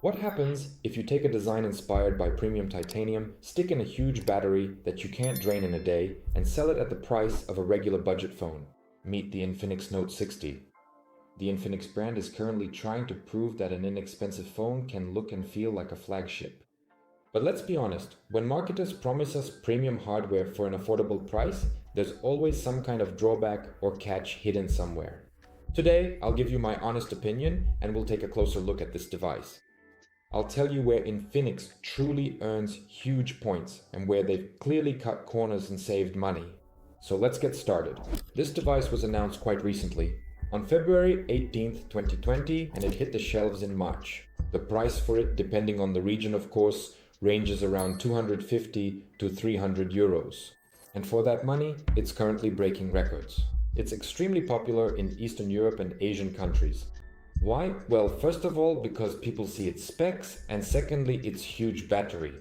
What happens if you take a design inspired by premium titanium, stick in a huge battery that you can't drain in a day, and sell it at the price of a regular budget phone? Meet the INFINIX Note 60. The INFINIX brand is currently trying to prove that an inexpensive phone can look and feel like a flagship. But let's be honest, when marketers promise us premium hardware for an affordable price, there's always some kind of drawback or catch hidden somewhere. Today, I'll give you my honest opinion and we'll take a closer look at this device. I'll tell you where INFINIX truly earns huge points and where they've clearly cut corners and saved money. So let's get started. This device was announced quite recently, on February 18th, 2020, and it hit the shelves in March. The price for it, depending on the region of course, ranges around 250 to 300 euros. And for that money, it's currently breaking records. It's extremely popular in Eastern Europe and Asian countries. Why? Well, first of all, because people see its specs, and secondly, its huge battery.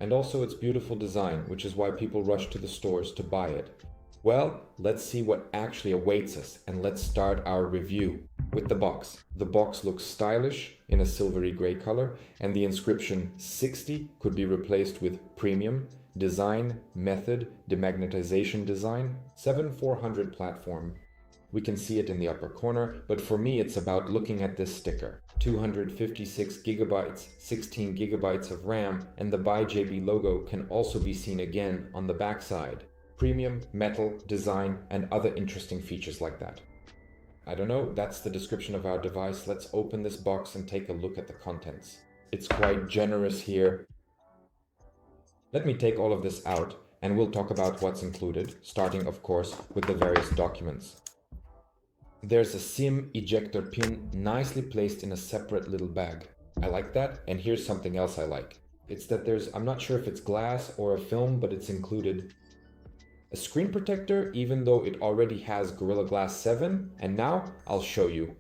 And also its beautiful design, which is why people rush to the stores to buy it. Well, let's see what actually awaits us, and let's start our review with the box. The box looks stylish in a silvery gray color, and the inscription 60 could be replaced with premium, design, method, demagnetization design, 7400 platform. We can see it in the upper corner, but for me it's about looking at this sticker. 256 gigabytes, 16 gigabytes of RAM, and the Buy JB logo can also be seen again on the backside. Premium, metal, design, and other interesting features like that. I don't know, that's the description of our device. Let's open this box and take a look at the contents. It's quite generous here. Let me take all of this out and we'll talk about what's included, starting of course with the various documents. There's a SIM ejector pin nicely placed in a separate little bag. I like that, and here's something else I like. It's that I'm not sure if it's glass or a film, but it's included. A screen protector, even though it already has Gorilla Glass 7, and now I'll show you.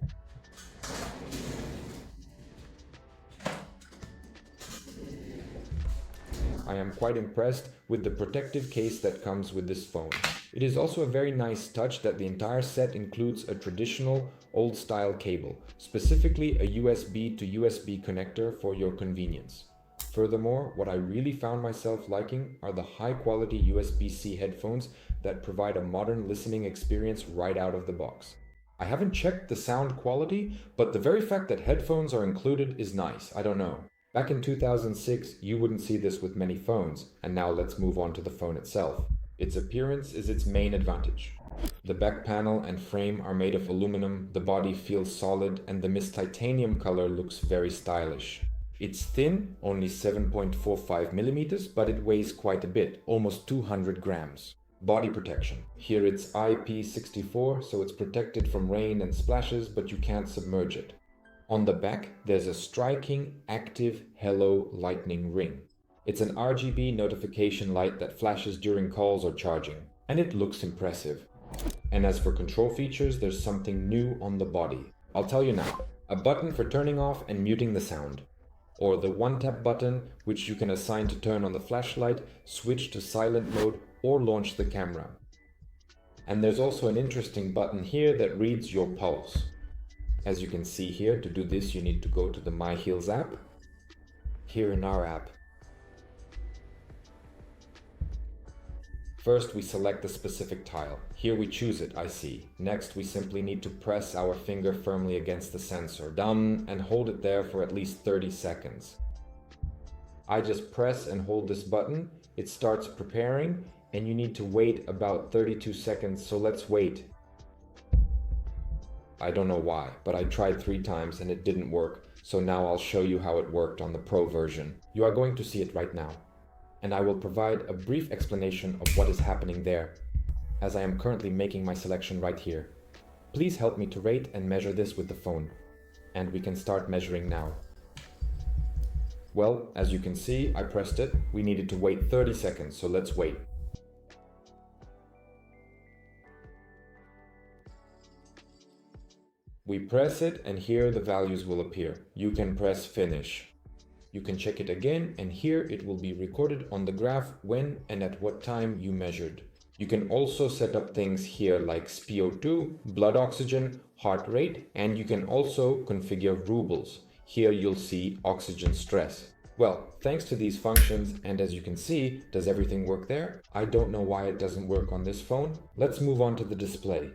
I am quite impressed with the protective case that comes with this phone. It is also a very nice touch that the entire set includes a traditional old-style cable, specifically a USB to USB connector for your convenience. Furthermore, what I really found myself liking are the high-quality USB-C headphones that provide a modern listening experience right out of the box. I haven't checked the sound quality, but the very fact that headphones are included is nice. I don't know. Back in 2006, you wouldn't see this with many phones, and now let's move on to the phone itself. Its appearance is its main advantage. The back panel and frame are made of aluminum, the body feels solid, and the mist titanium color looks very stylish. It's thin, only 7.45 millimeters, but it weighs quite a bit, almost 200 grams. Body protection. Here it's IP64, so it's protected from rain and splashes, but you can't submerge it. On the back, there's a striking, active Hello lightning ring. It's an RGB notification light that flashes during calls or charging, and it looks impressive. And as for control features, there's something new on the body. I'll tell you now. A button for turning off and muting the sound. Or the one-tap button, which you can assign to turn on the flashlight, switch to silent mode, or launch the camera. And there's also an interesting button here that reads your pulse. As you can see here, to do this you need to go to the My Health app. Here in our app. First we select the specific tile. Here we choose it, I see. Next we simply need to press our finger firmly against the sensor, down, and hold it there for at least 30 seconds. I just press and hold this button, it starts preparing, and you need to wait about 32 seconds, so let's wait. I don't know why, but I tried 3 times and it didn't work, so now I'll show you how it worked on the Pro version. You are going to see it right now. And I will provide a brief explanation of what is happening there, as I am currently making my selection right here. Please help me to rate and measure this with the phone, and we can start measuring now. Well, as you can see, I pressed it. We needed to wait 30 seconds, so let's wait. We press it and here the values will appear. You can press finish. You can check it again and here it will be recorded on the graph when and at what time you measured. You can also set up things here like SpO2, blood oxygen, heart rate, and you can also configure rubles. Here you'll see oxygen stress. Well, thanks to these functions, and as you can see, does everything work there? I don't know why it doesn't work on this phone. Let's move on to the display.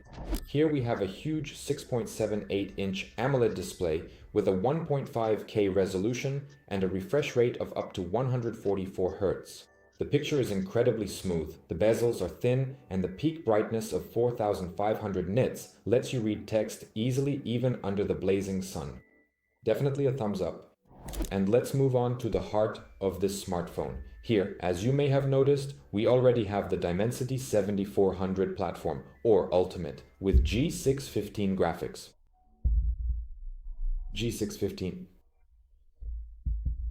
Here we have a huge 6.78-inch AMOLED display with a 1.5K resolution and a refresh rate of up to 144 Hz. The picture is incredibly smooth, the bezels are thin, and the peak brightness of 4500 nits lets you read text easily even under the blazing sun. Definitely a thumbs up. And let's move on to the heart of this smartphone. Here, as you may have noticed, we already have the Dimensity 7400 platform, or Ultimate, with G615 graphics. G615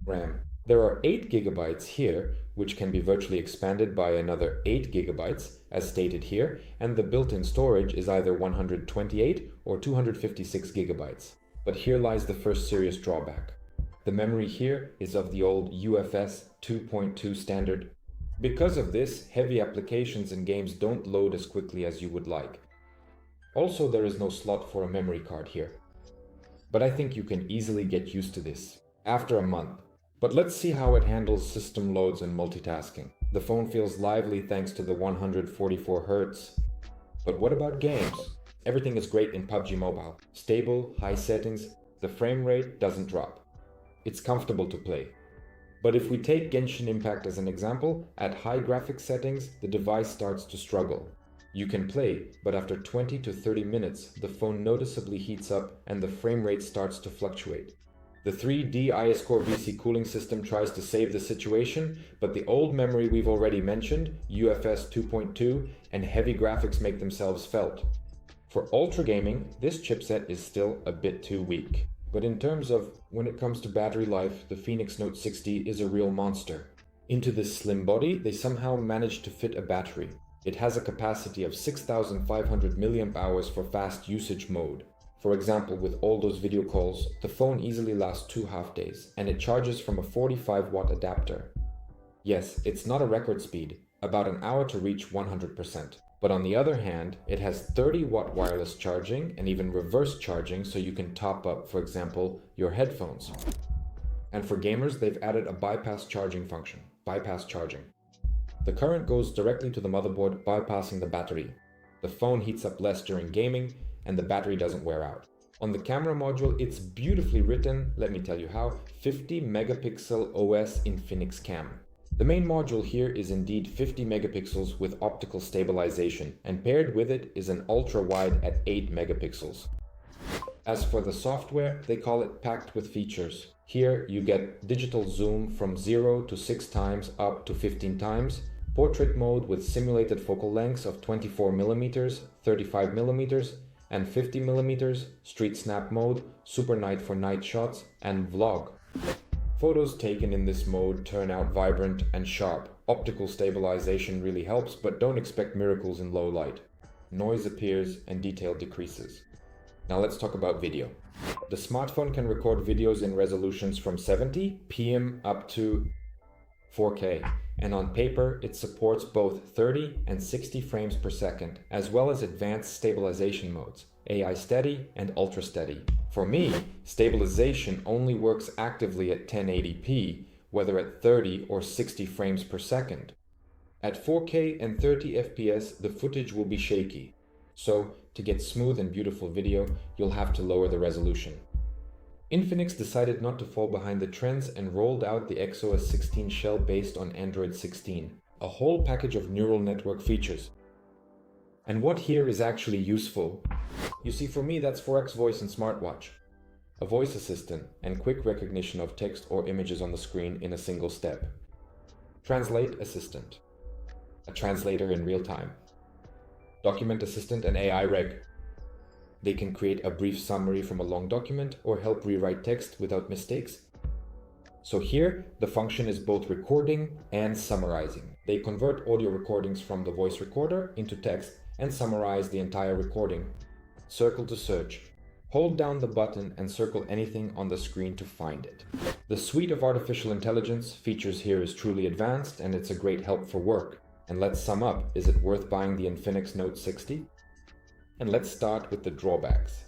RAM. There are 8 GB here, which can be virtually expanded by another 8 GB, as stated here, and the built-in storage is either 128 or 256 GB. But here lies the first serious drawback. The memory here is of the old UFS 2.2 standard. Because of this, heavy applications and games don't load as quickly as you would like. Also, there is no slot for a memory card here. But I think you can easily get used to this after a month. But let's see how it handles system loads and multitasking. The phone feels lively thanks to the 144 Hz. But what about games? Everything is great in PUBG Mobile. Stable, high settings, the frame rate doesn't drop. It's comfortable to play. But if we take Genshin Impact as an example, at high graphics settings, the device starts to struggle. You can play, but after 20 to 30 minutes, the phone noticeably heats up and the frame rate starts to fluctuate. The 3D IS Core VC cooling system tries to save the situation, but the old memory we've already mentioned, UFS 2.2, and heavy graphics make themselves felt. For ultra gaming, this chipset is still a bit too weak. But in terms of when it comes to battery life, the INFINIX Note 60 is a real monster. Into this slim body, they somehow managed to fit a battery. It has a capacity of 6500 mAh for fast usage mode. For example, with all those video calls, the phone easily lasts 2 half days, and it charges from a 45-watt adapter. Yes, it's not a record speed, about an hour to reach 100%. But on the other hand, it has 30-watt wireless charging and even reverse charging, so you can top up, for example, your headphones. And for gamers, they've added a bypass charging function, bypass charging. The current goes directly to the motherboard, bypassing the battery. The phone heats up less during gaming, and the battery doesn't wear out. On the camera module, it's beautifully written, let me tell you how, 50 megapixel OS Infinix Cam. The main module here is indeed 50 megapixels with optical stabilization, and paired with it is an ultra-wide at 8 megapixels. As for the software, they call it packed with features. Here you get digital zoom from 0 to 6 times up to 15 times, portrait mode with simulated focal lengths of 24mm, 35mm, and 50mm, street snap mode, super night for night shots, and vlog. Photos taken in this mode turn out vibrant and sharp. Optical stabilization really helps, but don't expect miracles in low light. Noise appears and detail decreases. Now let's talk about video. The smartphone can record videos in resolutions from 70p up to 4K, and on paper it supports both 30 and 60 frames per second, as well as advanced stabilization modes, AI steady and ultra steady. For me, stabilization only works actively at 1080p, whether at 30 or 60 frames per second. At 4K and 30 FPS, the footage will be shaky. So, to get smooth and beautiful video, you'll have to lower the resolution. Infinix decided not to fall behind the trends and rolled out the XOS 16 shell based on Android 16, a whole package of neural network features. And what here is actually useful? You see, for me that's Forex Voice and Smartwatch, a voice assistant and quick recognition of text or images on the screen in a single step. Translate Assistant, a translator in real time. Document Assistant and AI Reg. They can create a brief summary from a long document or help rewrite text without mistakes. So here, the function is both recording and summarizing. They convert audio recordings from the voice recorder into text and summarize the entire recording. Circle to search. Hold down the button and circle anything on the screen to find it. The suite of artificial intelligence features here is truly advanced, and it's a great help for work. And let's sum up, is it worth buying the INFINIX Note 60? And let's start with the drawbacks.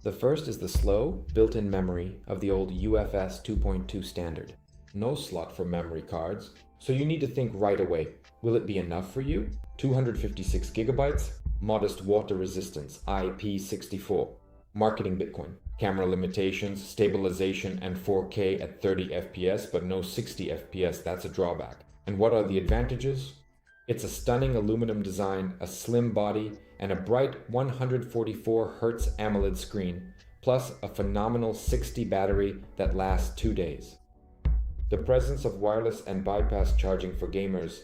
The first is the slow, built-in memory of the old UFS 2.2 standard. No slot for memory cards, so you need to think right away. Will it be enough for you? 256 gigabytes, modest water resistance, IP64, marketing Bitcoin, camera limitations, stabilization, and 4K at 30 FPS, but no 60 FPS, that's a drawback. And what are the advantages? It's a stunning aluminum design, a slim body, and a bright 144Hz AMOLED screen, plus a phenomenal 60 battery that lasts 2 days. The presence of wireless and bypass charging for gamers,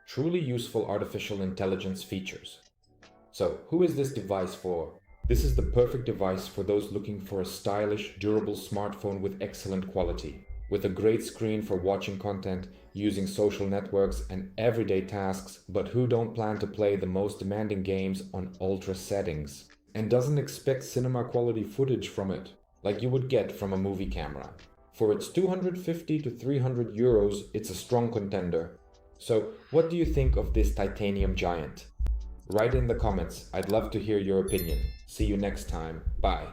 truly useful artificial intelligence features. So, who is this device for? This is the perfect device for those looking for a stylish, durable smartphone with excellent quality, with a great screen for watching content, using social networks and everyday tasks, but who don't plan to play the most demanding games on ultra settings, and doesn't expect cinema quality footage from it, like you would get from a movie camera. For its 250 to 300 euros, it's a strong contender. So, what do you think of this titanium giant? Write in the comments, I'd love to hear your opinion. See you next time, bye.